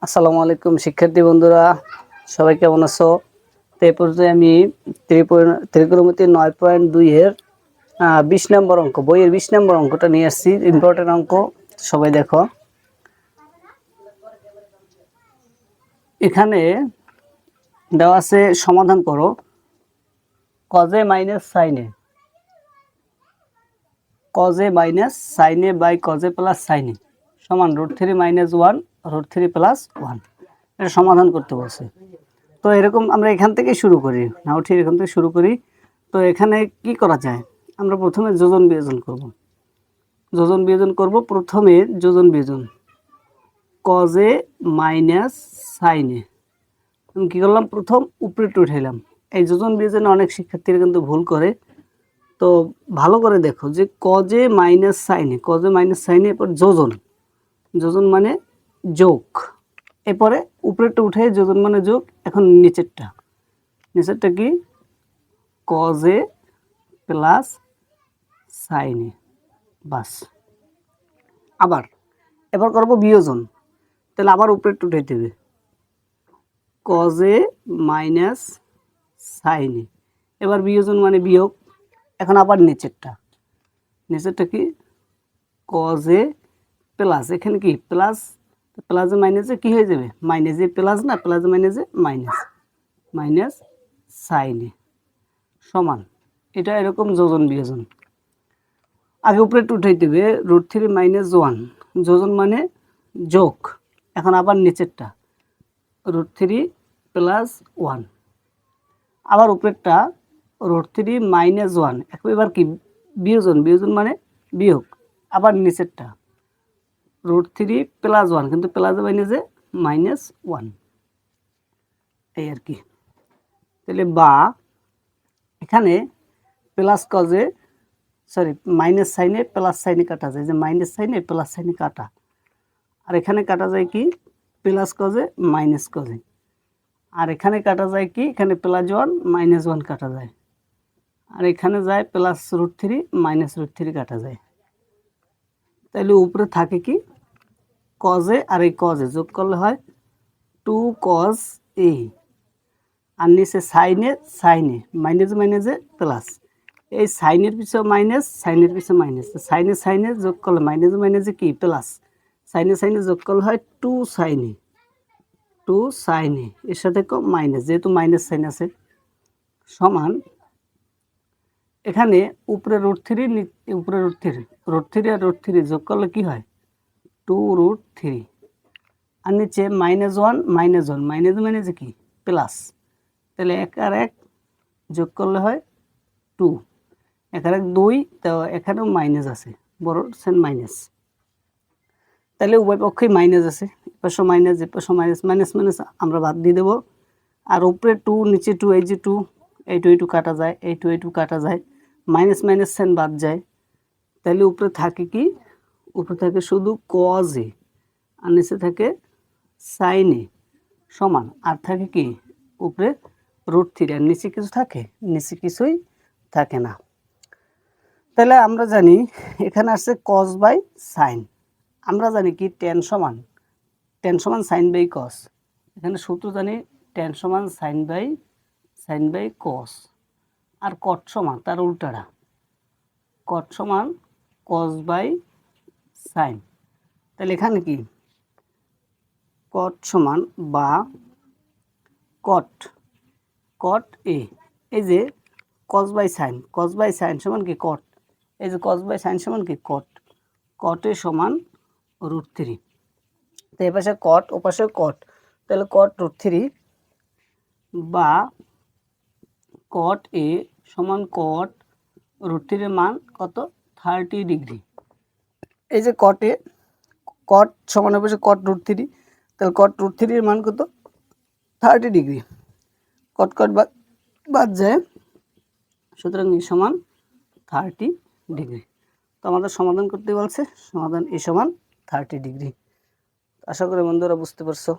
আসসালামু আলাইকুম শিক্ষার্থী বন্ধুরা, সবাই কেমন আছো? তো এই পর্যায়ে আমি ত্রিকোণমিতি 9.2 এর 20 নম্বর অঙ্ক, বইয়ের 20 নম্বর অঙ্কটা নিয়ে আসছি। ইম্পর্টেন্ট অঙ্ক, সবাই দেখো। এখানে দেওয়া আছে, সমাধান করো। কজে মাইনাস সাইনে, কজে মাইনাস সাইনে বাই কজে প্লাস সাইনে সমান √3 - 1 √3 + 1। এটা সমাধান করতে বলছে। তো এরকম আমরা এখান থেকে শুরু করি, নাও ঠিক এখান থেকে শুরু করি। তো এখানে কি করা যায়, আমরা প্রথমে যোজন বিয়োজন করব। যোজন বিয়োজন করব, প্রথমে যোজন বিয়োজন কজে মাইনাস সাইনে। আমি কি করলাম, প্রথম উপরেটা উঠাইলাম। এই যোজন বিয়োজনে অনেক শিক্ষার্থীরা কিন্তু ভুল করে, তো ভালো করে দেখো যে কজে মাইনাস সাইনে, কজে মাইনাস সাইনে, এরপর যোজন, যোজন মানে যোগ, এরপরে উপরেরটা উঠে যোজন মানে যোগ। এখন নিচেরটা, নিচেরটা কি, কজে প্লাস সাইনে, বাস। আবার এবার করব বিয়োজন, তাহলে আবার উপরেরটা উঠাইতে হবে, কজে মাইনাস সাইনে। এবার বিয়োজন মানে বিয়োগ। এখন আবার নিচেরটা, নিচেরটা কি, কজে প্লাস, এখানে কি প্লাস, প্লাসে মাইনাসে কি হয়ে যাবে, মাইনাসে প্লাস না, প্লাসে মাইনাসে মাইনাস, মাইনাস সাইনে সমান। এটা এরকম যোজন বিয়োজন। আগে উপরে উঠাইতে হবে √3 - 1, যোজন মানে যোগ। এখন আবার নিচেরটা √3 + 1, আবার উপরেরটা √3 - 1। এবার কি বিয়োজন, বিয়োজন মানে বিয়োগ। আবার নিচেরটা √3 + 1, কিন্তু প্লাসে মাইনাসে -1, এই আর কি। তাহলে বা এখানে প্লাস কজে, সরি মাইনাস সাইনে প্লাস সাইনে কাটা যায়, যে মাইনাস সাইনে প্লাস সাইনে কাটা। আর এখানে কাটা যায় কি, প্লাস কজে মাইনাস কজে। আর এখানে কাটা যায় কি, এখানে +1 -1 কাটা যায়। আর এখানে যায় প্লাস √3 -√3 কাটা যায়। তাহলে উপরে থাকে কি, কজে আর এই কজে যোগ করলে হয় 2 cos a। আর নিচে সাইনে, সাইনে মাইনাসে মাইনাসে প্লাস, এই সাইনের পিছনে মাইনাস, সাইনের পিছনে মাইনাস, সাইনে সাইনে যোগ করলে মাইনাসে মাইনাসে কি প্লাস, সাইনে সাইনে যোগ করলে হয় 2 সাইনে, 2 সাইনে, এর সাথে মাইনাস, যেহেতু মাইনাস সাইন আছে, সমান। এখানে উপরে √3, উপরে √3 আর √3 যোগ করলে কি হয় 2√3। আর নিচে -1 -1, মাইনাসে মাইনাসে কি প্লাস, তাহলে 1 আর 1 যোগ করলে হয় 2, 1 আর 1 2, তো এখানেও মাইনাস আছে, বড় সেন মাইনাস। তাহলে উভয় পক্ষেই মাইনাস আছে, এপাশে মাইনাস এপাশে মাইনাস, মাইনাস মাইনাস আমরা বাদ দিয়ে দেবো। আর উপরে 2 নিচে 2, এই যে 2, এই 2 এই 2 কাটা যায়, এই 2 এই 2 কাটা যায়, মাইনাস মাইনাস সেন বাদ যায়। তাহলে উপরে থাকে কি, উপরে থাকে শুধু কজে, আর নিচে থাকে সাইনে সমান। আর থাকে কি উপরে √3, আর নিচে কিছু থাকে, নিচে কিছুই থাকে না। তাহলে আমরা জানি এখানে আসছে কজ বাই সাইন। আমরা জানি কি tan সমান, tan সমান সাইন বাই কস। এখানে সূত্র জানি tan সমান সাইন বাই কস। আর কট সমান তার উল্টাটা, কট সমান কস বাই সাইন। তাহলে এখানে কি কট সমান বা কট, কট এ, এই যে কস বাই সাইন সমান কি কট, এই যে কস বাই সাইন সমান কি কট, কট এ সমান √3। তো এ পাশে কট, ও পাশে কট, তাহলে কট √3 বা কট এ সমান কট √3 এর মান কত 30 ডিগ্রি। এই যে কটে, কট সমান হবে কট √3, তাহলে কট √3 এর মান কত 30 ডিগ্রি। কট কট বাদ যায়, সুতরাং এই সমান 30 ডিগ্রি। তো আমাদের সমাধান করতে বলছে, সমাধান এ সমান 30 ডিগ্রি। আশা করি বন্ধুরা বুঝতে পারছো।